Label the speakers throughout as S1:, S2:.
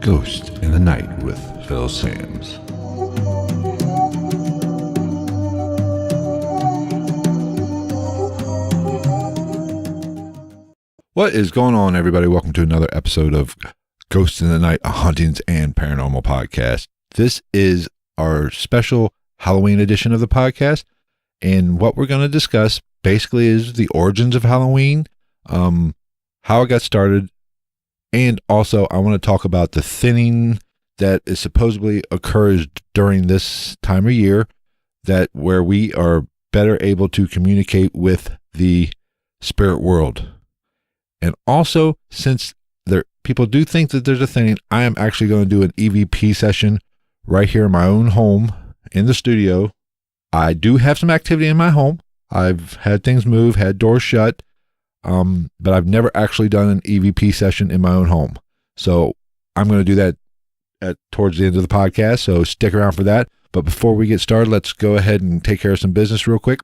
S1: Ghost in the Night with Phil Sams. What is going on, everybody? Welcome to another episode of Ghost in the Night, a hauntings and paranormal podcast. This is our special Halloween edition of the podcast, and what we're going to discuss basically is the origins of Halloween, how it got started, and also I want to talk about the thinning that is supposedly occurs during this time of year, that where we are better able to communicate with the spirit world. And also, since people do think that there's a thinning, I am actually going to do an EVP session right here in my own home in the studio. I do have some activity in my home. I've had things move, had doors shut, but I've never actually done an EVP session in my own home. So I'm going to do that towards the end of the podcast, so stick around for that. But before we get started, let's go ahead and take care of some business real quick.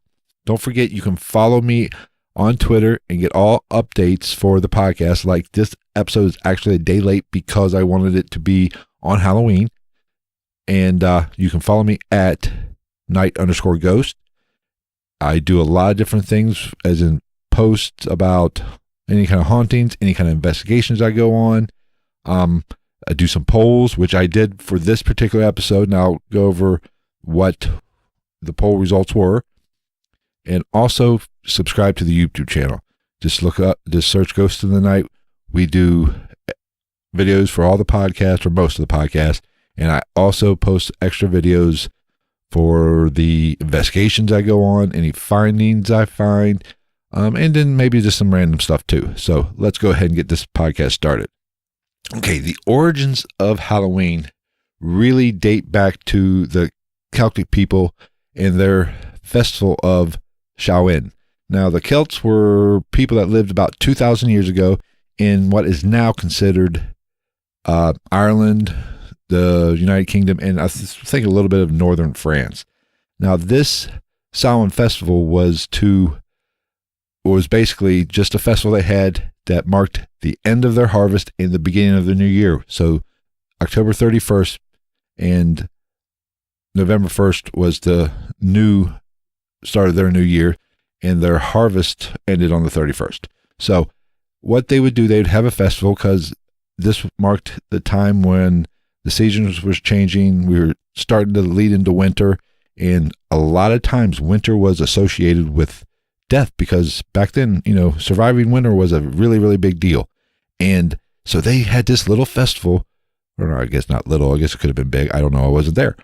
S1: Don't forget, you can follow me on Twitter and get all updates for the podcast. Like, this episode is actually a day late because I wanted it to be on Halloween. And you can follow me at night_ghost. I do a lot of different things, as in posts about any kind of hauntings, any kind of investigations I go on. I do some polls, which I did for this particular episode, and I'll go over what the poll results were. And also subscribe to the YouTube channel. Just search Ghost in the Night. We do videos for all the podcasts, or most of the podcasts. And I also post extra videos for the investigations I go on, any findings I find, and then maybe just some random stuff too. So let's go ahead and get this podcast started. Okay, the origins of Halloween really date back to the Celtic people and their festival of Samhain. Now, the Celts were people that lived about 2,000 years ago in what is now considered Ireland, the United Kingdom, and I think a little bit of northern France. Now, this Samhain festival was basically just a festival they had that marked the end of their harvest and the beginning of the new year. So October 31st and November 1st was the new start of their new year, and their harvest ended on the 31st. So what they would do, they'd have a festival because this marked the time when the seasons was changing. We were starting to lead into winter, and a lot of times winter was associated with death, because back then, surviving winter was a really, really big deal. And so they had this little festival, or I guess not little, I guess it could have been big. I don't know. I wasn't there.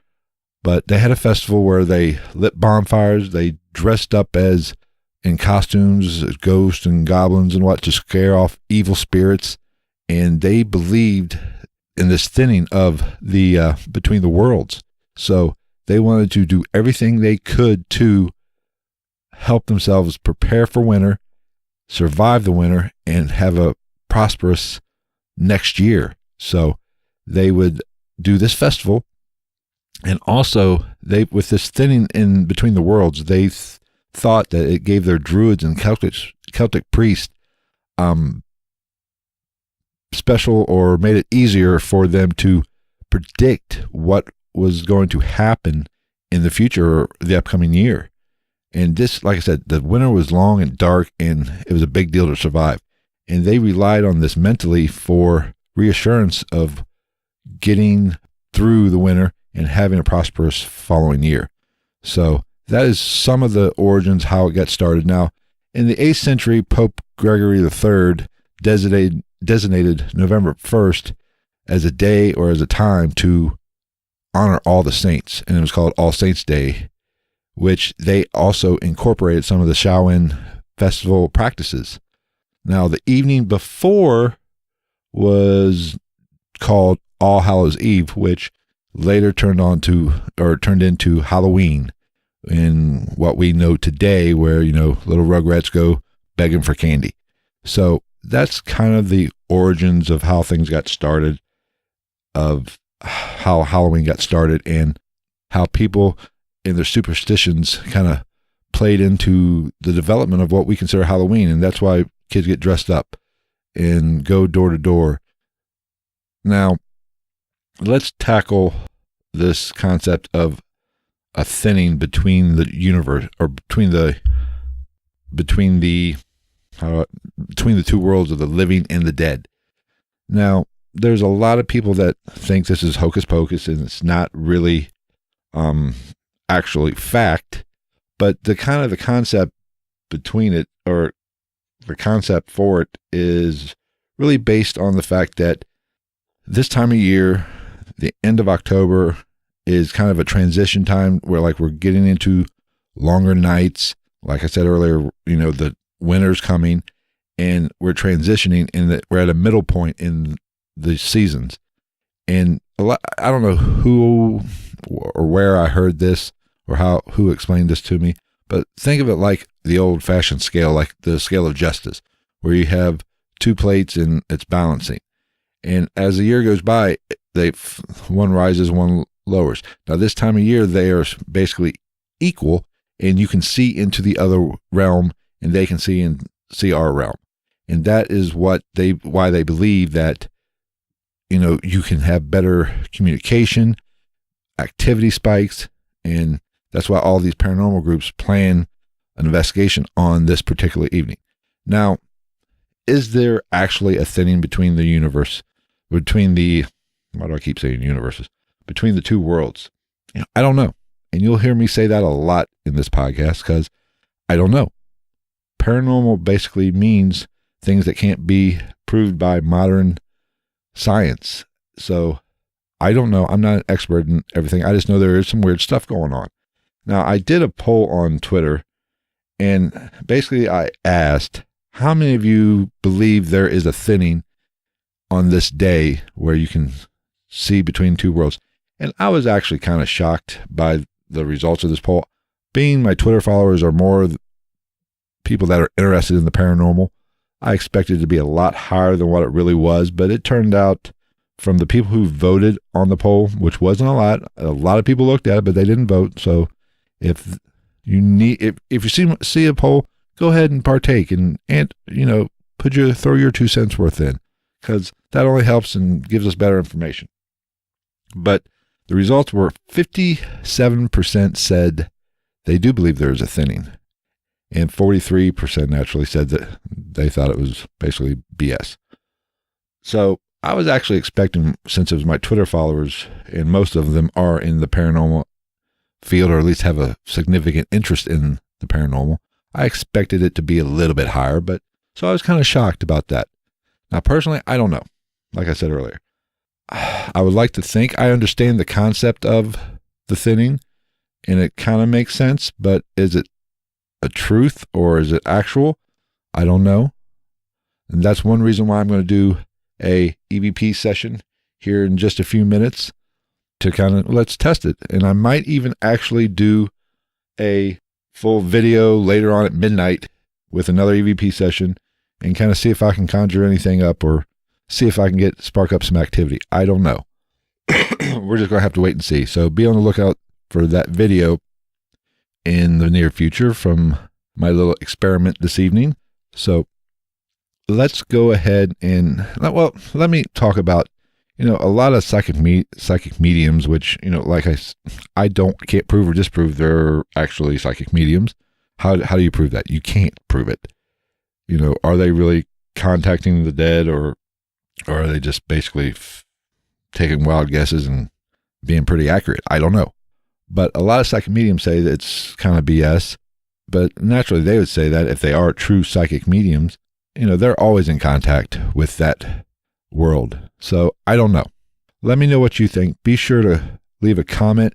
S1: But they had a festival where they lit bonfires. They dressed up in costumes as ghosts and goblins and what, to scare off evil spirits. And they believed in this thinning of the between the worlds. So they wanted to do everything they could to help themselves prepare for winter, survive the winter, and have a prosperous next year. So they would do this festival. And also, with this thinning in between the worlds, they thought that it gave their druids and Celtic priests special, or made it easier for them to predict what was going to happen in the future, or the upcoming year. And this, like I said, the winter was long and dark, and it was a big deal to survive. And they relied on this mentally for reassurance of getting through the winter and having a prosperous following year. So that is some of the origins, how it got started. Now, in the 8th century, Pope Gregory III designated November 1st as a day, or as a time to honor all the saints, and it was called All Saints' Day, which they also incorporated some of the Samhain festival practices. Now, the evening before was called All Hallows Eve, which later turned into Halloween, in what we know today, where, little rugrats go begging for candy. So that's kind of the origins of how things got started, of how Halloween got started, and how people and their superstitions kind of played into the development of what we consider Halloween. And that's why kids get dressed up and go door to door. Now, let's tackle this concept of a thinning between the universe, or between the two worlds of the living and the dead. Now, there's a lot of people that think this is hocus pocus and it's not really actually fact, but the concept between it, or the concept for it, is really based on the fact that this time of year, the end of October, is kind of a transition time where we're getting into longer nights. Like I said earlier, the winter's coming and we're transitioning we're at a middle point in the seasons. And I don't know who or where I heard this or who explained this to me, but think of it like the old fashioned scale, like the scale of justice, where you have two plates and it's balancing. And as the year goes by, one rises, one lowers. Now, this time of year, they are basically equal, and you can see into the other realm, and they can see our realm. And that is why they believe that, you can have better communication, activity spikes, and that's why all these paranormal groups plan an investigation on this particular evening. Now, is there actually a thinning between the universe, why do I keep saying universes? Between the two worlds? I don't know. And you'll hear me say that a lot in this podcast because I don't know. Paranormal basically means things that can't be proved by modern science. So I don't know. I'm not an expert in everything. I just know there is some weird stuff going on. Now, I did a poll on Twitter, and basically I asked, how many of you believe there is a thinning on this day where you can see between two worlds? And I was actually kind of shocked by the results of this poll. Being my Twitter followers are more people that are interested in the paranormal, I expected it to be a lot higher than what it really was, but it turned out, from the people who voted on the poll, which wasn't a lot of people looked at it, but they didn't vote. So if you see a poll, go ahead and partake and throw your 2 cents worth in, because that only helps and gives us better information. But the results were 57% said they do believe there is a thinning, and 43% naturally said that they thought it was basically BS. So I was actually expecting, since it was my Twitter followers, and most of them are in the paranormal field, or at least have a significant interest in the paranormal, I expected it to be a little bit higher, so I was kind of shocked about that. Now, personally, I don't know. Like I said earlier, I would like to think I understand the concept of the thinning, and it kind of makes sense, but is it a truth or is it actual? I don't know. And that's one reason why I'm going to do a EVP session here in just a few minutes to let's test it. And I might even actually do a full video later on at midnight with another EVP session and kind of see if I can conjure anything up or see if I can spark up some activity. I don't know. We're just going to have to wait and see. So be on the lookout for that video in the near future from my little experiment this evening. So let's go ahead and, let me talk about, a lot of psychic mediums, which, I can't prove or disprove they're actually psychic mediums. How do you prove that? You can't prove it. Are they really contacting the dead, or are they just basically taking wild guesses and being pretty accurate? I don't know. But a lot of psychic mediums say that it's kind of BS. But naturally, they would say that if they are true psychic mediums, they're always in contact with that world. So I don't know. Let me know what you think. Be sure to leave a comment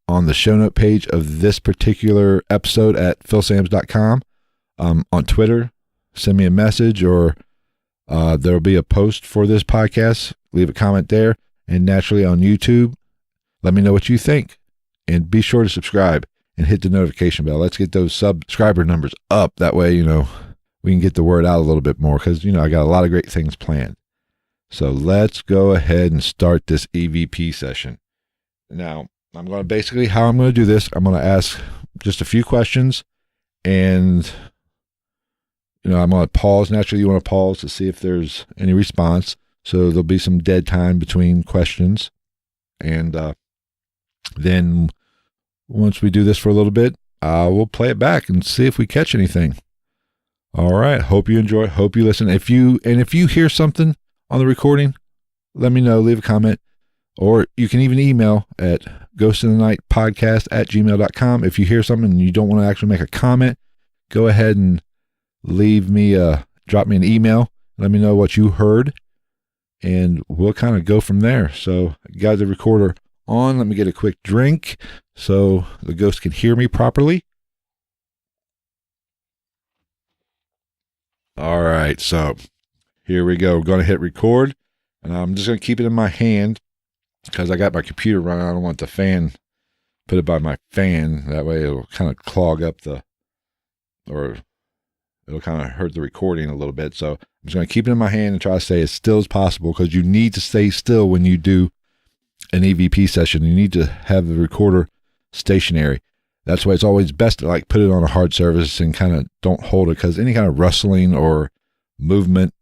S1: on the show note page of this particular episode at philsams.com. On Twitter, send me a message, or there'll be a post for this podcast. Leave a comment there. And naturally on YouTube, let me know what you think. And be sure to subscribe and hit the notification bell. Let's get those subscriber numbers up. That way, we can get the word out a little bit more, because, I got a lot of great things planned. So let's go ahead and start this EVP session. Now, how I'm going to do this, I'm going to ask just a few questions, and, I'm going to pause. Naturally, you want to pause to see if there's any response. So there'll be some dead time between questions. And then once we do this for a little bit, we'll play it back and see if we catch anything. All right. Hope you enjoy. Hope you listen. If you hear something on the recording, let me know. Leave a comment. Or you can even email at ghostinthenightpodcast@gmail.com. If you hear something and you don't want to actually make a comment, go ahead and drop me an email. Let me know what you heard, and we'll kind of go from there. So I got the recorder on. Let me get a quick drink so the ghost can hear me properly. All right, so here we go. We're going to hit record, and I'm just going to keep it in my hand because I got my computer running. I don't want the fan, put it by my fan. That way it'll kind of clog up or it'll kind of hurt the recording a little bit. So I'm just going to keep it in my hand and try to stay as still as possible, because you need to stay still when you do an EVP session. You need to have the recorder stationary. That's why it's always best to put it on a hard surface and kind of don't hold it, because any kind of rustling or movement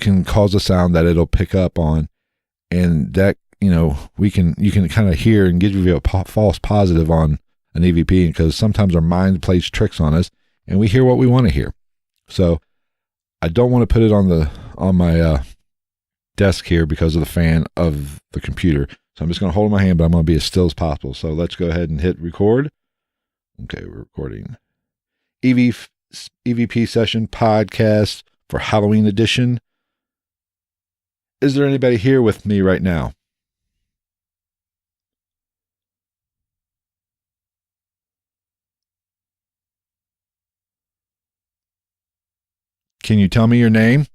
S1: can cause a sound that it'll pick up on, and that you can kind of hear and give you a false positive on an EVP, because sometimes our mind plays tricks on us and we hear what we want to hear. So I don't want to put it on my desk here because of the fan of the computer. So I'm just going to hold it in my hand, but I'm going to be as still as possible. So let's go ahead and hit record. Okay, we're recording. EVP session podcast for Halloween edition. Is there anybody here with me right now? Can you tell me your name?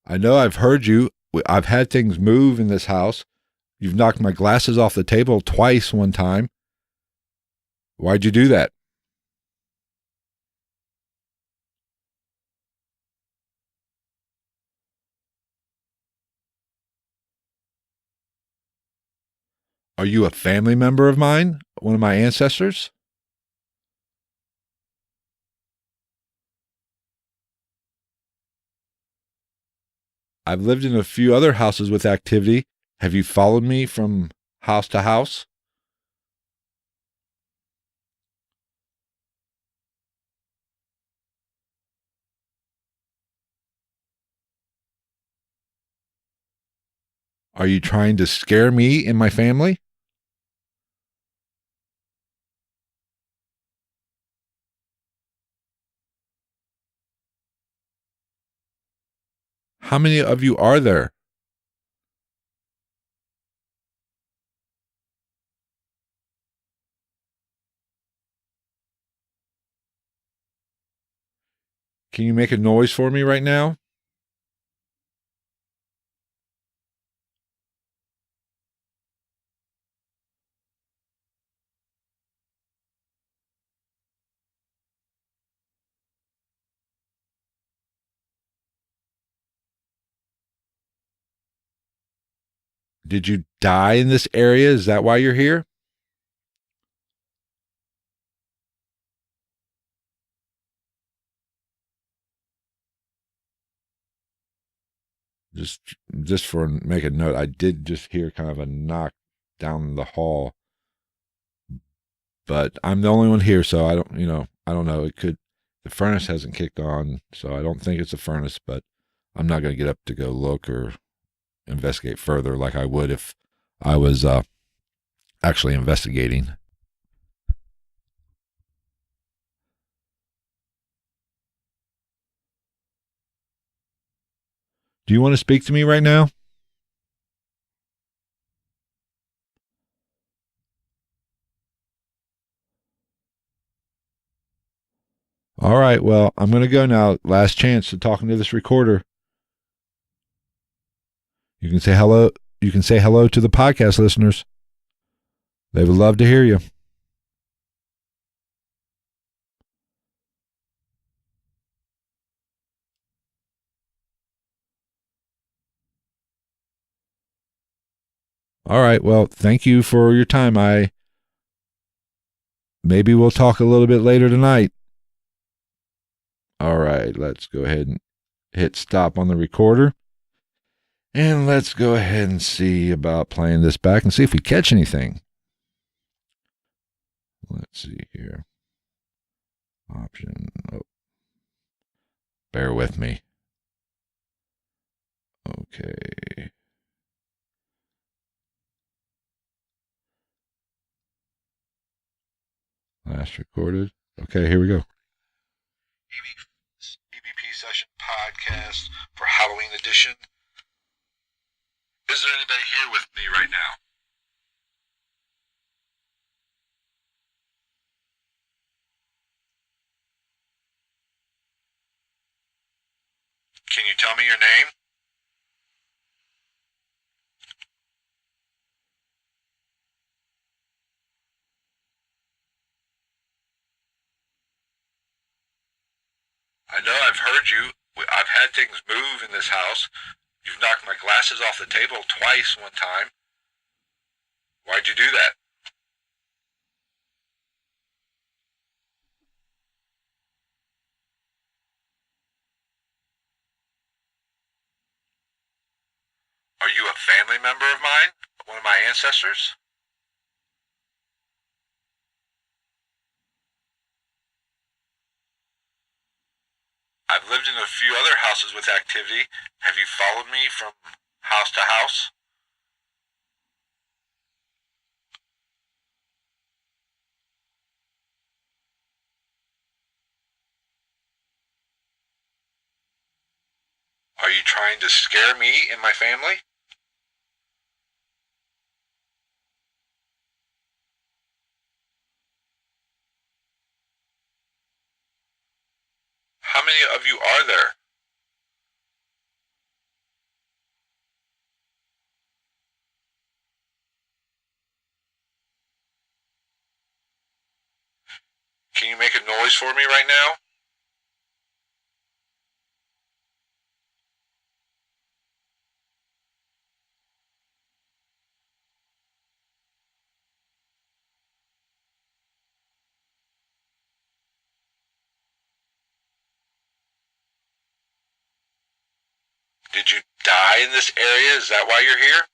S1: I know I've heard you. I've had things move in this house. You've knocked my glasses off the table twice one time. Why'd you do that? Are you a family member of mine? One of my ancestors? I've lived in a few other houses with activity. Have you followed me from house to house? Are you trying to scare me and my family? How many of you are there? Can you make a noise for me right now? Did you die in this area? Is that why you're here? Just for make a note, I did just hear kind of a knock down the hall, but I'm the only one here, so I don't know. It could, the furnace hasn't kicked on, so I don't think it's a furnace, but I'm not going to get up to go look or investigate further like I would if I was actually investigating. Do you want to speak to me right now? All right, well, I'm going to go now. Last chance to talking to this recorder. You can say hello. You can say hello to the podcast listeners. They would love to hear you. All right, well, thank you for your time. maybe we'll talk a little bit later tonight. All right, let's go ahead and hit stop on the recorder. And let's go ahead and see about playing this back and see if we catch anything. Let's see here. Option. Oh. Bear with me. Okay. Last recorded. Okay, here we go. EVP session podcast for Halloween edition. Is there anybody here with me right now? Can you tell me your name? I know I've heard you. I've had things move in this house. You've knocked my glasses off the table twice one time. Why'd you do that? Are you a family member of mine? One of my ancestors? I've lived in a few other houses with activity. Have you followed me from house to house? Are you trying to scare me and my family? How many of you are there? Can you make a noise for me right now? Did you die in this area? Is that why you're here?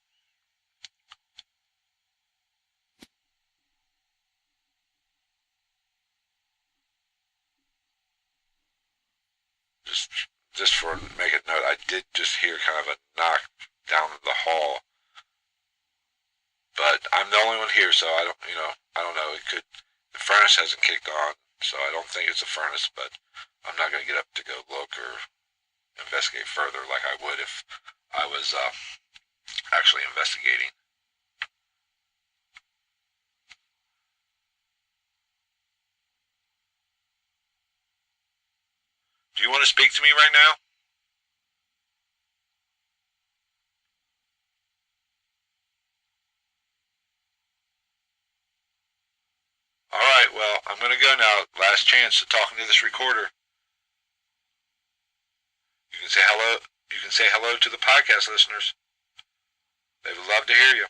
S1: Just for make a note, I did just hear kind of a knock down the hall. But I'm the only one here, so I don't know. It could, the furnace hasn't kicked on, so I don't think it's a furnace, but I'm not going to get up to go look or investigate further like I would if I was actually investigating. Do you want to speak to me right now? Alright, well, I'm going to go now. Last chance to talking to this recorder. You can say hello. You can say hello to the podcast listeners. They would love to hear you.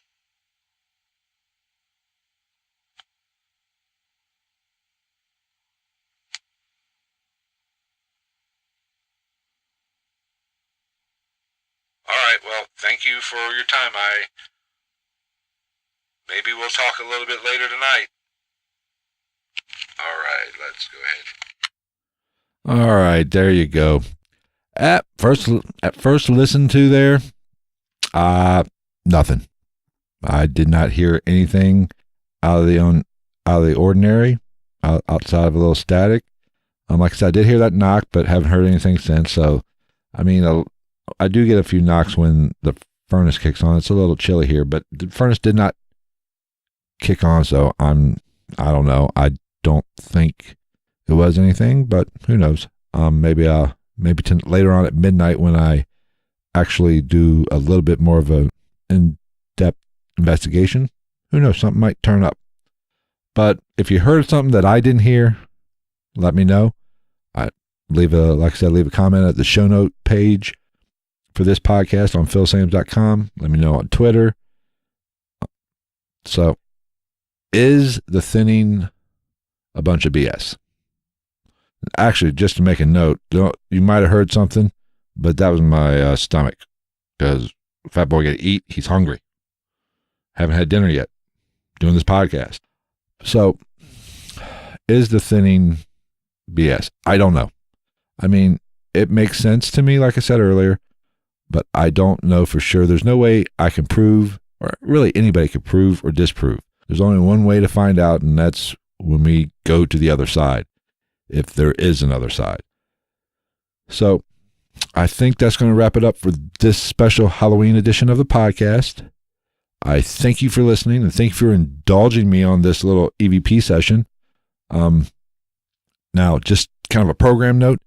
S1: Alright, well, thank you for your time. Maybe we'll talk a little bit later tonight. Alright, let's go ahead. Alright, there you go. At first listen to there, nothing. I did not hear anything out of the ordinary, outside of a little static. Like I said, I did hear that knock, but haven't heard anything since. So, I mean, I do get a few knocks when the furnace kicks on. It's a little chilly here, but the furnace did not kick on, so I don't know. I don't think it was anything, but who knows? Maybe later on at midnight when I actually do a little bit more of a in-depth investigation, who knows? Something might turn up. But if you heard something that I didn't hear, let me know. Leave a comment at the show note page for this podcast on philsams.com. Let me know on Twitter. So, is the thinning a bunch of BS. Actually, just to make a note, you might have heard something, but that was my stomach, because fat boy got to eat. He's hungry. Haven't had dinner yet. Doing this podcast. So, is the thinning BS? I don't know. I mean, it makes sense to me, like I said earlier, but I don't know for sure. There's no way I can prove, or really anybody can prove or disprove. There's only one way to find out, and that's when we go to the other side, if there is another side. So I think that's going to wrap it up for this special Halloween edition of the podcast. I thank you for listening, and thank you for indulging me on this little EVP session. Now, just kind of a program note.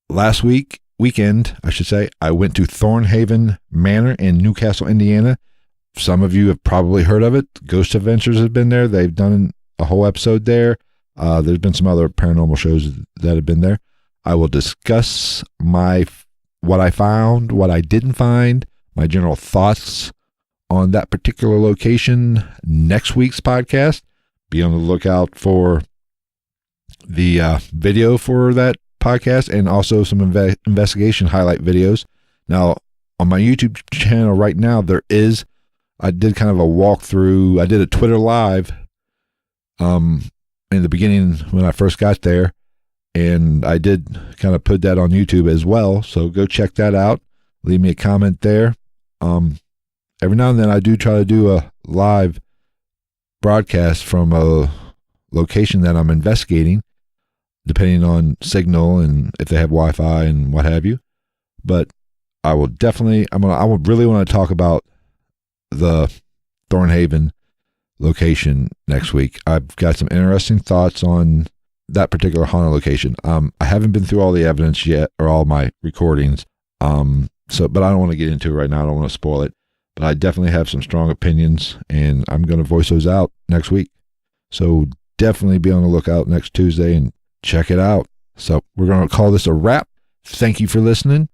S1: Last weekend, I went to Thornhaven Manor in Newcastle, Indiana. Some of you have probably heard of it. Ghost Adventures has been there. They've done a whole episode there. There's been some other paranormal shows that have been there. I will discuss what I found, what I didn't find, my general thoughts on that particular location next week's podcast. Be on the lookout for the video for that podcast, and also some investigation highlight videos. Now, on my YouTube channel right now, I did kind of a walkthrough. I did a Twitter live in the beginning when I first got there, and I did kind of put that on YouTube as well. So go check that out. Leave me a comment there. Every now and then I do try to do a live broadcast from a location that I'm investigating, depending on signal and if they have Wi-Fi and what have you. But I would really want to talk about the Thornhaven location next week. I've got some interesting thoughts on that particular haunted location. I haven't been through all the evidence yet, or all my recordings. But I don't want to get into it right now. I don't want to spoil it. But I definitely have some strong opinions, and I'm going to voice those out next week. So definitely be on the lookout next Tuesday and check it out. So we're going to call this a wrap. Thank you for listening.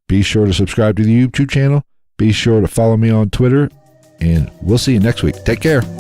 S1: Be sure to subscribe to the YouTube channel. Be sure to follow me on Twitter, and we'll see you next week. Take care.